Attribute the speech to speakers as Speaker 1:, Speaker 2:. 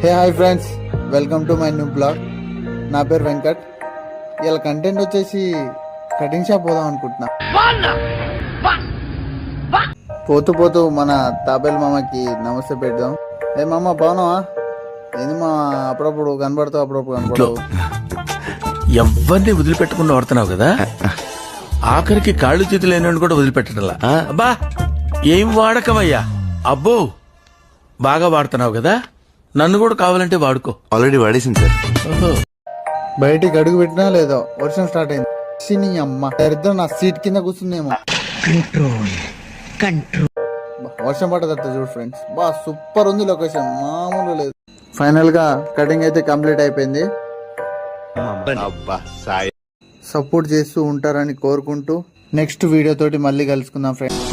Speaker 1: Hey hi friends, welcome to my new blog. నా పేరు వెంకట్. ఇలా కంటెంట్ వచ్చేసి కటింగ్ షాప్ పోదాం అనుకుంటున్నా. పోతూ పోతూ మన తాబేలు మామకి నమస్తే పెడదాం. ఏ మామ బాగున్నావా? ఏంది మా అప్పుడప్పుడు కనబడతావు, అప్పుడప్పుడు కనబడవు.
Speaker 2: ఎవరిని వదిలిపెట్టకుండా వాడుతున్నావు కదా, ఆఖరికి కాళ్ళు చేతులు లేని కూడా వదిలిపెట్టడంలా. అబ్బా ఏం వాడకమయ్యా, అబ్బో బాగా వాడుతున్నావు కదా, నన్ను కూడా కావాలంటే వాడుకో.
Speaker 3: ఆల్రెడీ వాడేసింది సార్.
Speaker 1: బయటికి అడుగు పెట్టినా లేదో వర్షం స్టార్ట్ అయింది. సినీ అమ్మ ఇద్దరు నా సీట్ కింద కూర్చుందేమో. వర్షం పడదట చూడు ఫ్రెండ్స్, బా సూపర్ ఉంది లొకేషన్, మామూలు లేదు. ఫైనల్ గా కటింగ్ అయితే కంప్లీట్ అయిపోయింది. సపోర్ట్ చేస్తూ ఉంటారని కోరుకుంటూ నెక్స్ట్ వీడియో తోటి మళ్ళీ కలుసుకుందాం ఫ్రెండ్స్.